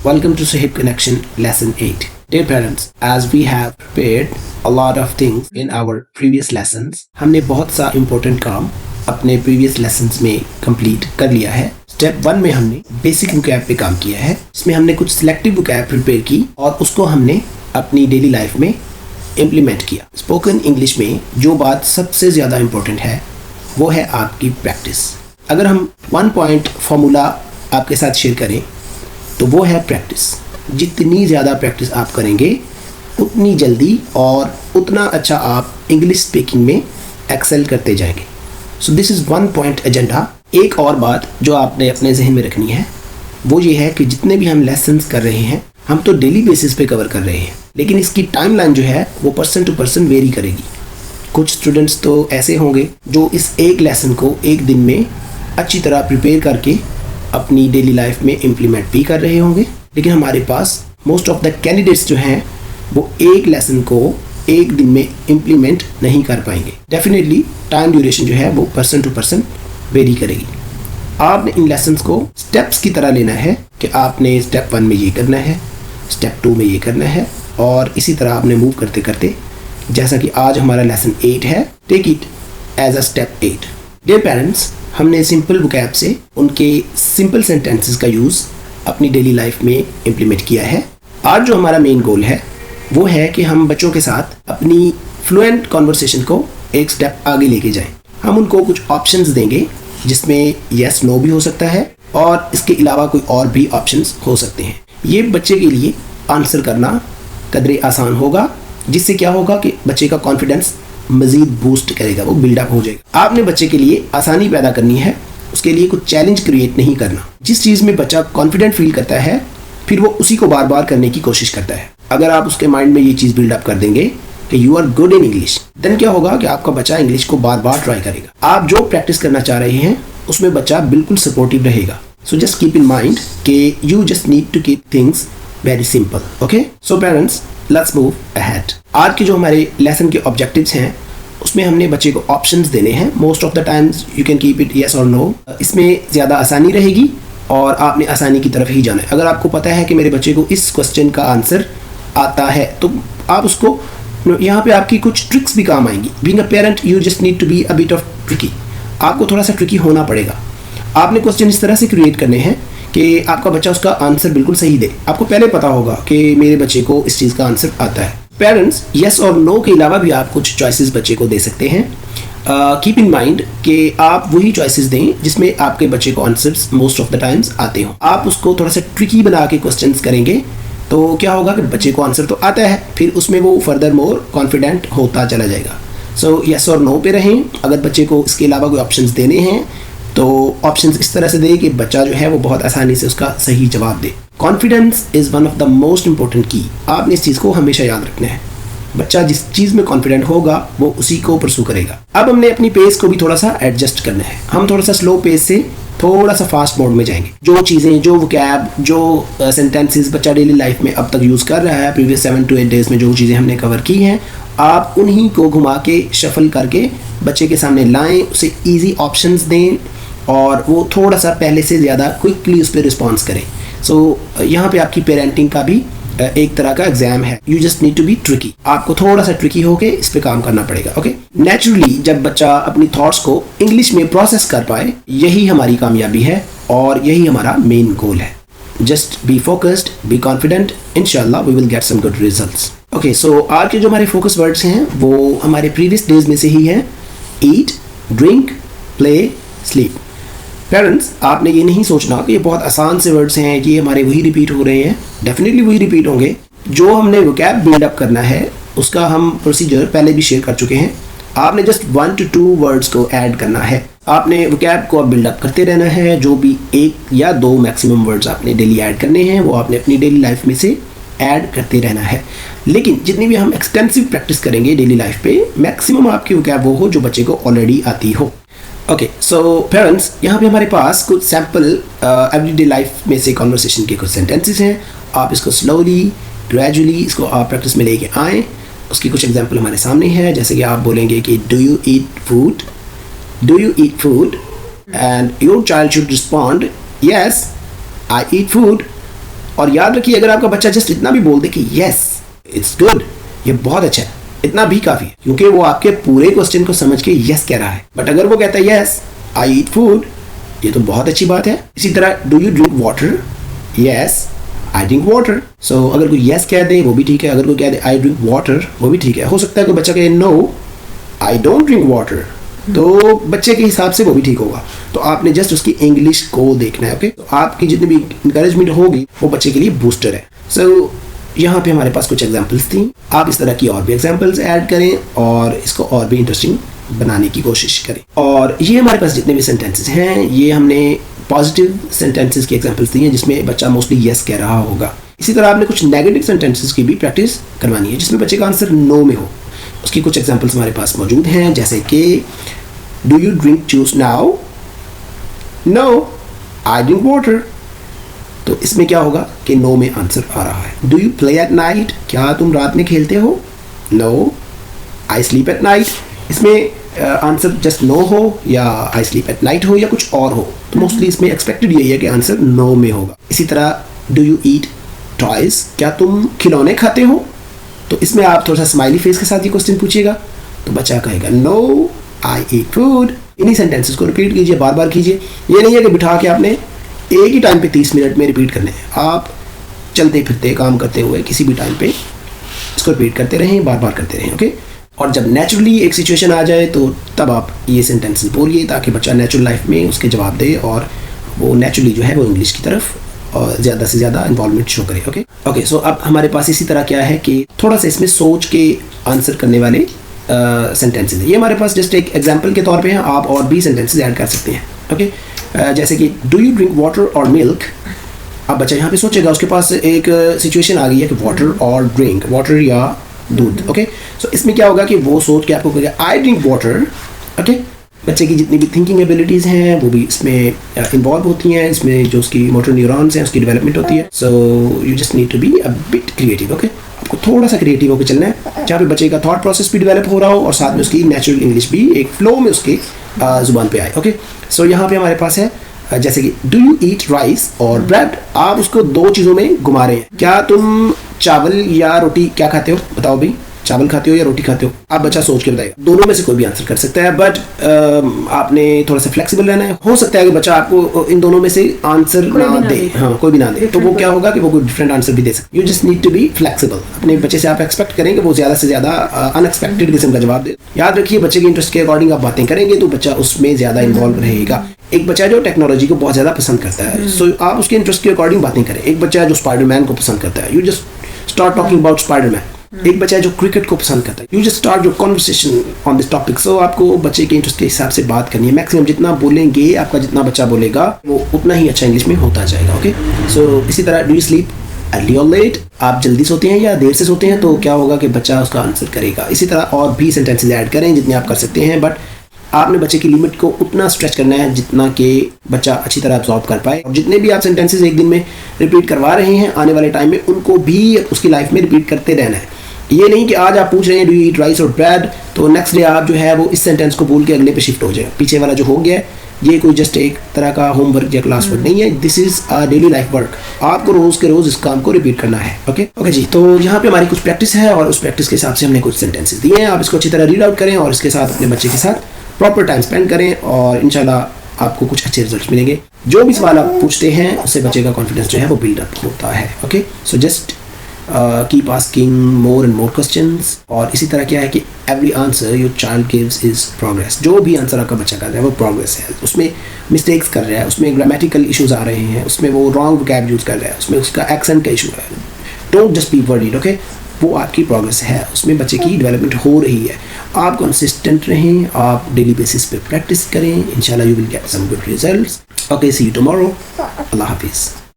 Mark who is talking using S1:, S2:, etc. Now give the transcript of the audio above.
S1: Welcome to Sahib Connection Lesson 8. Dear parents, as we have prepared a lot of things in our previous lessons, हमने बहुत सा important काम अपने previous lessons में complete कर लिया है. Step 1 में हमने basic vocab पे काम किया है. इसमें हमने कुछ selective vocab prepare की और उसको हमने अपनी daily life में implement किया. Spoken English में जो बात सबसे ज़्यादा important है वो है आपकी practice. अगर हम 1 point formula आपके साथ शेयर करें तो वो है प्रैक्टिस. जितनी ज़्यादा प्रैक्टिस आप करेंगे उतनी जल्दी और उतना अच्छा आप इंग्लिश स्पीकिंग में एक्सेल करते जाएंगे. So this is 1 point agenda. एक और बात जो आपने अपने जहन में रखनी है वो ये है कि जितने भी हम लेसन्स कर रहे हैं हम तो डेली बेसिस पे कवर कर रहे हैं, लेकिन इसकी टाइमलाइन जो है वो पर्सन टू पर्सन वेरी करेगी. कुछ स्टूडेंट्स तो ऐसे होंगे जो इस एक लेसन को एक दिन में अच्छी तरह प्रिपेयर करके अपनी डेली लाइफ में इम्प्लीमेंट भी कर रहे होंगे, लेकिन हमारे पास मोस्ट ऑफ द कैंडिडेट्स जो हैं वो एक लेसन को एक दिन में इम्प्लीमेंट नहीं कर पाएंगे. डेफिनेटली टाइम ड्यूरेशन जो है वो पर्सन टू पर्सन वेरी करेगी. आपने इन लेसन्स को स्टेप्स की तरह लेना है कि आपने स्टेप 1 में ये करना है, स्टेप 2 में ये करना है, और इसी तरह आपने मूव करते करते, जैसा कि आज हमारा लेसन 8 है, take it as a step 8. Dear parents, हमने सिंपल वोकैब से उनके सिंपल सेंटेंसेस का यूज़ अपनी डेली लाइफ में इम्प्लीमेंट किया है. आज जो हमारा मेन गोल है वो है कि हम बच्चों के साथ अपनी फ्लुएंट कॉन्वर्सेशन को एक स्टेप आगे लेके जाएं. हम उनको कुछ ऑप्शंस देंगे जिसमें यस नो भी हो सकता है और इसके अलावा कोई और भी ऑप्शंस हो सकते हैं. ये बच्चे के लिए आंसर करना कदरे आसान होगा, जिससे क्या होगा कि बच्चे का कॉन्फिडेंस मज़ीद बूस्ट करेगा, वो बिल्डअप हो जाएगा. आपने बच्चे के लिए आसानी पैदा करनी है, उसके लिए कुछ चैलेंज क्रिएट नहीं करना. जिस चीज़ में बच्चा कॉन्फिडेंट फील करता है फिर वो उसी को बार बार करने की कोशिश करता है. अगर आप उसके माइंड में ये चीज़ बिल्डअप कर देंगे कि you are good in English, then क्या होगा कि आपका बच्चा इंग्लिश को बार बार ट्राई करेगा. आप जो प्रैक्टिस करना चाह रहे हैं उसमें बच्चा बिल्कुल सपोर्टिव रहेगा. So just keep in mind कि you just need to keep things very simple. Okay, so parents, let's move ahead. आज के जो हमारे लेसन के ऑब्जेक्टिव्स हैं उसमें हमने बच्चे को ऑप्शंस देने हैं. Most of the times you can keep it yes और नो. इसमें ज़्यादा आसानी रहेगी और आपने आसानी की तरफ ही जाना है. अगर आपको पता है कि मेरे बच्चे को इस क्वेश्चन का आंसर आता है तो आप उसको, यहाँ पे आपकी कुछ ट्रिक्स भी काम आएंगी. Being a parent you just need to be a bit of tricky. आपको थोड़ा सा ट्रिकी होना पड़ेगा. आपने क्वेश्चन इस तरह से क्रिएट करने हैं कि आपका बच्चा उसका आंसर बिल्कुल सही दे. आपको पहले पता होगा कि मेरे बच्चे को इस चीज़ का आंसर आता है. पेरेंट्स, यस और नो के अलावा भी आप कुछ चॉइसेस बच्चे को दे सकते हैं. कीप इन माइंड कि आप वही चॉइसेस दें जिसमें आपके बच्चे को answers most of the times आते हों. आप उसको थोड़ा सा ट्रिकी बना के क्वेश्चंस करेंगे तो क्या होगा कि बच्चे को आंसर तो आता है, फिर उसमें वो फर्दर मोर कॉन्फिडेंट होता चला जाएगा. सो यस और नो पे रहें. अगर बच्चे को इसके अलावा कोई ऑप्शंस देने हैं तो ऑप्शंस इस तरह से दें कि बच्चा जो है वो बहुत आसानी से उसका सही जवाब दे. Confidence is one of the most important key. आपने इस चीज़ को हमेशा याद रखना है. बच्चा जिस चीज़ में कॉन्फिडेंट होगा वो उसी को परसू करेगा. अब हमने अपनी पेस को भी थोड़ा सा एडजस्ट करना है. हम थोड़ा सा स्लो पेस से थोड़ा सा फास्ट मोड में जाएंगे. जो चीज़ें, जो वोकैब, जो सेंटेंसेस बच्चा डेली लाइफ में अब तक यूज़ कर रहा है, प्रीवियस 7 to 8 डेज में जो चीज़ें हमने कवर की हैं, आप उन्हीं को घुमा के शफल करके बच्चे के सामने लाएँ, उसे ईजी ऑप्शंस दें और वो थोड़ा सा पहले से ज़्यादा क्विकली उस पर रिस्पॉन्स करें. सो यहाँ पे आपकी पेरेंटिंग का भी एक तरह का एग्जाम है. You just need to be tricky. आपको थोड़ा सा ट्रिकी होके इस पे काम करना पड़ेगा. ओके, नेचुरली जब बच्चा अपनी थॉट्स को इंग्लिश में प्रोसेस कर पाए, यही हमारी कामयाबी है और यही हमारा मेन गोल है. Just be focused, be confident, इंशाल्लाह we will get some good results. Okay, so आज के जो हमारे फोकस वर्ड्स हैं वो हमारे प्रीवियस डेज में से ही हैं. ईट, ड्रिंक, प्ले, स्लीप. पेरेंट्स, आपने ये नहीं सोचना कि ये बहुत आसान से वर्ड्स हैं, ये हमारे वही रिपीट हो रहे हैं. डेफिनेटली वही रिपीट होंगे. जो हमने वोकैब बिल्डअप करना है उसका हम प्रोसीजर पहले भी शेयर कर चुके हैं. आपने जस्ट 1 to 2 वर्ड्स को ऐड करना है. आपने वोकैब को अब बिल्डअप करते रहना है. जो भी 1 या 2 मैक्सिमम वर्ड्स आपने डेली ऐड करने हैं वो आपने अपनी डेली लाइफ में से ऐड करते रहना है. लेकिन जितनी भी हम एक्सटेंसिव प्रैक्टिस करेंगे डेली लाइफ पे, मैक्सिमम आपकी वोकैब वो हो जो बच्चे को ऑलरेडी आती हो. ओके, सो पेरेंट्स, यहाँ पे हमारे पास कुछ सैम्पल एवरीडे लाइफ में से कॉन्वर्सेशन के कुछ सेंटेंसेस हैं. आप इसको स्लोली, ग्रेजुअली इसको आप प्रैक्टिस में लेके आएँ. उसकी कुछ एग्जांपल हमारे सामने है. जैसे कि आप बोलेंगे कि do you eat food, do you eat food, and your child should respond yes I eat food. और याद रखिए, अगर आपका बच्चा जस्ट इतना भी बोल दे कि यस इट्स गुड, ये बहुत अच्छा है, इतना भी काफी है, क्योंकि वो आपके पूरे क्वेश्चन को समझ के यस कह रहा है। बट अगर वो कहता है यस आई ईट फूड, ये तो बहुत अच्छी बात है। इसी तरह do you drink water, yes I drink water. So अगर कोई यस कह दे वो भी ठीक है, अगर कोई कह दे आई ड्रिंक वाटर वो भी ठीक है। हो सकता है कोई बच्चा कहे no I don't drink water, तो बच्चे के हिसाब से वो भी ठीक होगा। तो आपने जस्ट उसकी इंग्लिश को देखना है। ओके, तो आपकी जितनी भी इंकरेजमेंट होगी वो बच्चे के लिए बूस्टर है। सो यहाँ पे हमारे पास कुछ एग्जांपल्स थी, आप इस तरह की और भी एग्जांपल्स ऐड करें और इसको और भी इंटरेस्टिंग बनाने की कोशिश करें। और ये हमारे पास जितने भी सेंटेंसेस हैं, ये हमने पॉजिटिव सेंटेंसेस की एग्जांपल्स दी हैं जिसमें बच्चा मोस्टली यस कह रहा होगा। इसी तरह आपने कुछ नेगेटिव सेंटेंसेस की भी प्रैक्टिस करवानी है जिसमें बच्चे का आंसर नो में हो। उसकी कुछ एग्जांपल्स हमारे पास मौजूद हैं, जैसे कि do you drink juice now, no I drink water. तो इसमें क्या होगा कि नो में आंसर आ रहा है। Do you play at night, क्या तुम रात में खेलते हो, no I sleep at night. इसमें आंसर जस्ट नो हो या आई स्लीप एट नाइट हो या कुछ और हो, तो मोस्टली इसमें एक्सपेक्टेड यही है कि आंसर नो में होगा। इसी तरह डू यू ईट टॉयज, क्या तुम खिलौने खाते हो, तो इसमें आप थोड़ा सा स्माइली फेस के साथ ये क्वेश्चन पूछिएगा, तो बच्चा कहेगा नो आई ईट फूड। इन्हीं सेंटेंसेस को रिपीट कीजिए, बार बार कीजिए। ये नहीं है कि बिठा के आपने एक ही टाइम पे 30 मिनट में रिपीट करने हैं। आप चलते फिरते काम करते हुए किसी भी टाइम पे इसको रिपीट करते रहें, बार बार करते रहें। ओके, और जब नेचुरली एक सिचुएशन आ जाए तो तब आप ये सेंटेंसेस बोलिए ताकि बच्चा नेचुरल लाइफ में उसके जवाब दे और वो नेचुरली जो है वो इंग्लिश की तरफ और ज़्यादा से ज़्यादा इन्वॉल्वमेंट शो करे। ओके, सो अब हमारे पास इसी तरह क्या है कि थोड़ा सा इसमें सोच के आंसर करने वाले सेंटेंसेस है। ये हमारे पास जस्ट एक एग्जांपल के तौर पे हैं, आप और भी सेंटेंसेस ऐड कर सकते हैं। ओके, जैसे कि डू यू ड्रिंक वाटर और मिल्क। अब बच्चा यहाँ पे सोचेगा, उसके पास एक सिचुएशन आ गई है कि वाटर और ड्रिंक, वाटर या दूध। ओके, सो इसमें क्या होगा कि वो सोच के आपको कहेगा आई ड्रिंक वाटर। ओके, बच्चे की जितनी भी थिंकिंग एबिलिटीज़ हैं वो भी इसमें इन्वॉल्व होती हैं, इसमें जो उसकी मोटर न्यूरॉन्स हैं उसकी डेवलपमेंट होती है। So you just need to be a bit creative. Okay, आपको थोड़ा सा क्रिएटिव होकर चलना है, जहाँ पे बच्चे का थॉट प्रोसेस भी डेवलप हो रहा हो और साथ में उसकी नेचुरल इंग्लिश भी एक फ्लो में उसके जुबान पे आए। ओके, सो यहाँ पे हमारे पास है जैसे कि डू यू ईट राइस और ब्रेड। आप उसको दो चीज़ों में घुमा रहे हैं, क्या तुम चावल या रोटी क्या खाते हो, बताओ भाई, चावल खाते हो या रोटी खाते हो। आप बच्चा सोच के बताएगा, दोनों में से कोई भी आंसर कर सकता है, बट आपने थोड़ा सा फ्लेक्सिबल रहना है। हो सकता है कि बच्चा आपको इन दोनों में से आंसर ना दे, हाँ कोई भी ना दे, तो वो क्या होगा कि वो कोई डिफरेंट आंसर भी दे सकते। You just need to be flexible. अपने बच्चे से आप एक्सपेक्ट करें कि वो ज़्यादा से ज़्यादा अनएक्सपेक्टेड किस्म का जवाब दे। याद रखिए, बच्चे के इंटरेस्ट के अकॉर्डिंग आप बातें करेंगे तो बच्चा उसमें ज़्यादा इन्वॉल्व रहेगा। एक बच्चा जो टेक्नोलॉजी को बहुत ज़्यादा पसंद करता है, सो आप उसके इंटरेस्ट के अकॉर्डिंग बातें करें। एक बच्चा जो स्पाइडरमैन को पसंद करता है, you just start talking about Spiderman. एक बच्चा है जो क्रिकेट को पसंद करता है, you just start your conversation on this topic. So आपको बच्चे के इंटरेस्ट के हिसाब से बात करनी है। मैक्सिमम जितना बोलेंगे, आपका जितना बच्चा बोलेगा वो उतना ही अच्छा इंग्लिश में होता जाएगा। ओके, सो इसी तरह डू यू स्लीप अर्ली और लेट, आप जल्दी सोते हैं या देर से सोते हैं, तो क्या होगा कि बच्चा उसका आंसर करेगा। इसी तरह और भी सेंटेंसेस ऐड करें जितने आप कर सकते हैं, बट आपने बच्चे की लिमिट को उतना स्ट्रेच करना है जितना कि बच्चा अच्छी तरह अब्सॉर्ब कर पाए। और जितने भी आप सेंटेंसेस एक दिन में रिपीट करवा रहे हैं, आने वाले टाइम में उनको भी उसकी लाइफ में रिपीट करते रहना है। ये नहीं कि आज आप पूछ रहे हैं डू यू ईट राइस और ब्रेड, तो नेक्स्ट डे आप जो है वो इस सेंटेंस को भूल के अगले पे शिफ्ट हो जाए। पीछे वाला जो हो गया है, ये कोई जस्ट एक तरह का होमवर्क या क्लास वर्क नहीं है, this is a daily life work. आपको रोज के रोज इस काम को रिपीट करना है। ओके जी, तो यहाँ पे हमारी कुछ प्रैक्टिस है और उस प्रैक्टिस के हिसाब से हमने कुछ सेंटेंसेस दिए हैं। आप इसको अच्छी तरह रीड आउट करें और इसके साथ अपने बच्चे के साथ प्रॉपर टाइम स्पेंड करें और इंशाल्लाह आपको कुछ अच्छे रिजल्ट्स मिलेंगे। जो भी सवाल आप पूछते हैं उससे बच्चे का कॉन्फिडेंस जो है वो बिल्ड अप होता है। Okay, so just keep asking more and more questions. और इसी तरह क्या है कि every answer your child gives is progress. जो भी आंसर आपका बच्चा कर रहा है वो प्रोग्रेस है। उसमें मिस्टेक्स कर रहा है, उसमें ग्रामेटिकल इश्यूज आ रहे हैं, उसमें वो रॉन्ग वोकैब यूज कर रहा है, उसमें उसका एक्सेंट का इशू है, don't just be worried. Okay, वो आपकी प्रोग्रेस है, उसमें बच्चे की डेवलपमेंट हो रही है। आप कंसिस्टेंट रहें, आप डेली बेसिस पे प्रैक्टिस करें, इंशाल्लाह you will get some good results. Okay, see you tomorrow. अल्लाह हाफिज़।